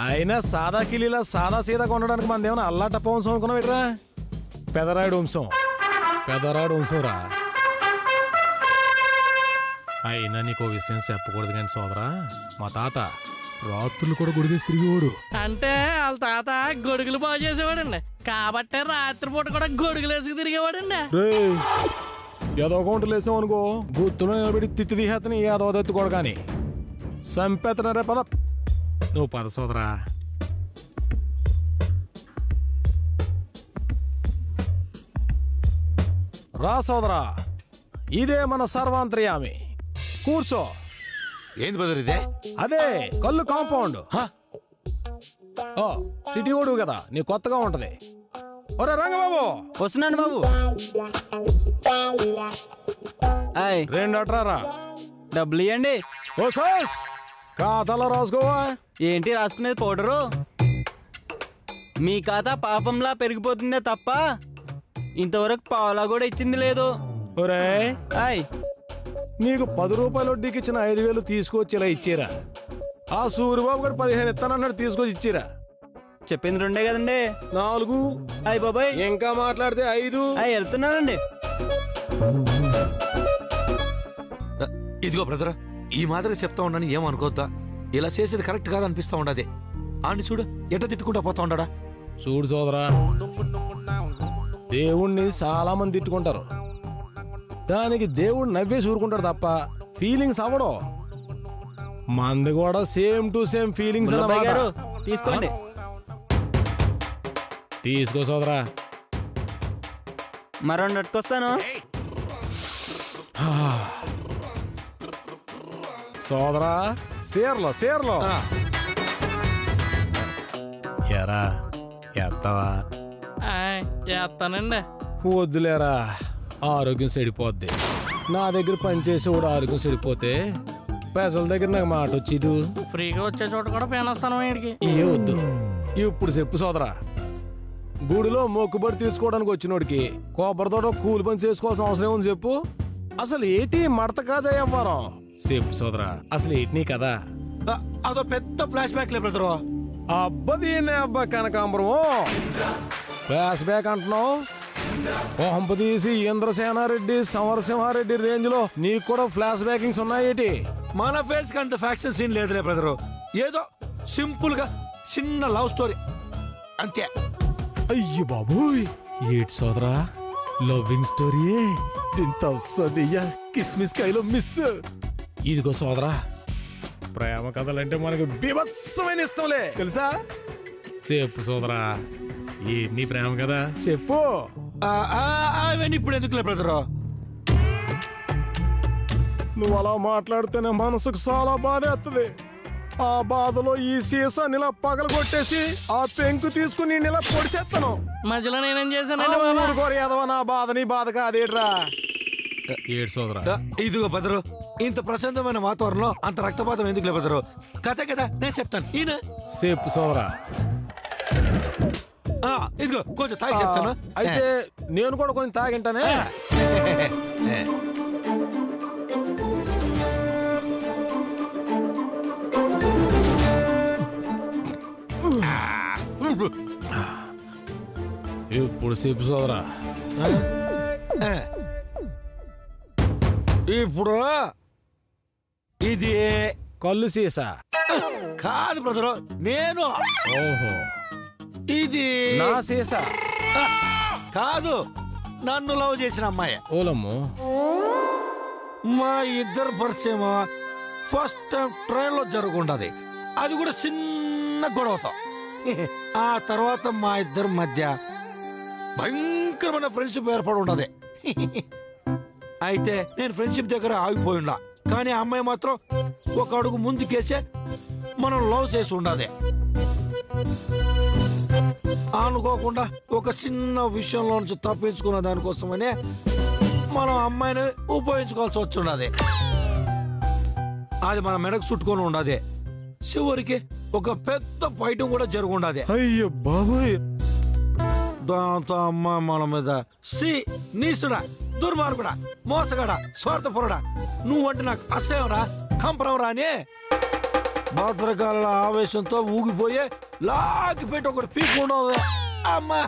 అయినా సాదా కిలీలా సాదా సీదా కొనడానికి మనది ఏమైనా అల్లాటప్ప వంశం అనుకున్నావురా? పెదరాయుడు వంశం, పెదరాయుడు వంశం రా. అయినా నీకు విషయం చెప్పకూడదు కానీ సోదరా, మా తాత రాత్రులు కూడా గొడుగేసి తిరిగేవాడు. అంటే వాళ్ళ తాత గొడుగులు బాగు చేసేవాడండి, కాబట్టి రాత్రిపూట కూడా గొడుగులు వేసుకు తిరిగేవాడండి. ఏదో కౌంటర్లు వేసాం అనుకో, గుర్తులో నిలబెట్టి తిత్తి తీసేతని ఏదో ఎత్తుకోడు కానీ సంపేతనరే. పద నువ్వు పద సోదరా. రా సోదరా, ఇదే మన సర్వాంతర్యామి. కూర్చో. ఏంది బ్రదర్ ఇదే? అదే కళ్ళు కాంపౌండ్. ఓ సిటీ ఓడు కదా, నీ కొత్తగా ఉంటది. ఒరే రంగబాబు. వస్తున్నాను బాబు. రెండు అట్రారా. డబ్బులు ఇవ్వండి. ఓ సాస్ ఖాతాలో రాసుకోవా. ఏంటి రాసుకునేది? పౌడరు. మీ ఖాతా పాపంలా పెరిగిపోతుందే తప్ప ఇంతవరకు పావులా కూడా ఇచ్చింది లేదు. ఒరే హాయ్, నీకు 10 రూపాయలు వడ్డీకి ఇచ్చిన 5,000 తీసుకొచ్చి ఇలా ఇచ్చారా? ఆ సూర్యబాబు గారు 15 ఇస్తానన్నాడు, తీసుకొచ్చి ఇచ్చిరా. చెప్పింది 2 కదండి. 4. అయ్యి బాబాయ్, ఇంకా మాట్లాడితే 5. వెళ్తున్నానండి. ఇదిగో బ్రదర్, ఈ మాదిరిగా చెప్తా ఉన్నాను, ఏమనుకోద్దా. ఇలా చేసేది కరెక్ట్ కాదు అనిపిస్తా ఉండదే. ఆని చూడు ఎట్ట తిట్టుకుంటా పోతా ఉండడా. చూడు సోదరా, దేవుణ్ణి చాలా మంది తిట్టుకుంటారు, దానికి దేవుడు నవ్వేసి ఊరుకుంటాడు తప్ప ఫీలింగ్స్ అవ్వడు. మంది కూడా సేమ్ టు సేమ్ ఫీలింగ్స్. తీసుకోండి. తీసుకో సోదరా. మరో నట్టుకొస్తాను. సోదరా సేర్లో ఎరా ఎత్తావా? చేస్తానండి. వద్దులేరా, ఆరోగ్యం చెడిపోద్ది. నా దగ్గర పనిచేసేవాడు ఆరోగ్యం చెడిపోతే పెసల దగ్గర నాకు మాట వచ్చేది. ఫ్రీగా వచ్చే చోట కూడా పేనొస్తాను వీడికి. ఏ వద్దు. ఇప్పుడు చెప్పు సోదరా, గుడిలో మొక్కుబడి తీర్చుకోవడానికి వచ్చినోడికి కొబ్బరితోట కూలి పని చేసుకోవాల్సిన అవసరం ఉంది చెప్పు. అసలు ఏంటి మడత కాజా వ్యాపారం? చెప్పు సోదరా, అసలు ఏంటి కదా? అదో పెద్ద ఫ్లాష్ బ్యాక్ లే బ్రదర్. అబ్బదీనే అబ్బా కనకాంబరం, ఫ్లాష్ బ్యాక్ అంటున్నావు. ఓహంప తీసి ఇంద్రసేనారెడ్డి సమరసింహారెడ్డి రేంజ్ లో నీకు కూడా ఫ్లాష్ బ్యాకింగ్స్ ఉన్నాయేటి? మన ఫేస్ కి అంత ఫ్యాక్షన్ సీన్ లేదులే బ్రదరు. ఏదో సింపుల్ గా చిన్న లవ్ స్టోరీ అంతే. అయ్యో బాబోయ్, ఏటి సోదరా లవ్వింగ్ స్టోరీయే ఇంత సదియ్యా కిస్మిస్ కాయలో మిస్. ఇదిగో సోదరా, ప్రేమ కథలంటే మనకు బీభత్సమైన ఇష్టంలే తెలుసా. చెప్పు సోదరా, నీ ప్రేమ కదా చెప్పు. అవన్నీ ఇప్పుడు ఎందుకులే బ్రదరు. నువ్వు అలా మాట్లాడితేనే మనసుకు చాలా బాధ వస్తుంది. ఆ బాధలో ఈ సీసాన్ని ఇలా పగల కొట్టేసి ఆ పెంకు తీసుకుని ఇలా పొడిసేస్తాను. మధ్యలో నేనేం చేశాను? నా బాధ నీ బాధ కాదేట్రా. ఏడు సోదరా, ఇదిగో బదరు, ఇంత ప్రశాంతమైన వాతావరణంలో అంత రక్తపాతం ఎందుకులే బదరు. కథ కదా నేను చెప్తాను. ఈయన చెప్పు సోదరా. ఇదిగో కొంచెం తాగి చెప్తాను. అయితే నేను కూడా కొంచెం తాగింటానే. ఇప్పుడు చెప్పు సోదరా. ఇప్పుడు ఇది కళ్ళు సీసా కాదు బ్రదరు, నేను. ఓహో, ఇది నా సీసా కాదు, నన్ను లవ్ చేసిన అమ్మాయి. ఓలమ్మో, మా ఇద్దరు పరిచయం ఫస్ట్ టైం ట్రైన్ లో జరుగుండదు. అది కూడా చిన్న గొడవతో. ఆ తర్వాత మా ఇద్దరి మధ్య భయంకరమైన ఫ్రెండ్షిప్ ఏర్పడి ఉండదు. అయితే నేను ఫ్రెండ్షిప్ దగ్గర ఆగిపోయిండా, కానీ ఆ అమ్మాయి మాత్రం ఒక అడుగు ముందుకేసే మనం లవ్ చేసి ఉండదు. అనుకోకుండా ఒక చిన్న విషయంలో నుంచి తప్పించుకున్న దానికోసమనే మనం అమ్మాయిని ఉపయోగించుకోవాల్సి వచ్చి ఉండదు. అది మన మెడకు చుట్టుకొని ఉండదు. చివరికి ఒక పెద్ద ఫైటింగ్ కూడా జరుగుండదు. అయ్యో బాబోయ్. దాంతో అమ్మాయి మన మీద నీసుడా, దుర్మార్గుడా, మోసగాడా, స్వార్థపరుడా, నువ్వంటే నాకు అసహ్యంరా, కంపరంరా అని భద్రకాల ఆవేశంతో ఊగిపోయే లాగి పెట్టి ఒకటి పీక్కుండా అమ్మా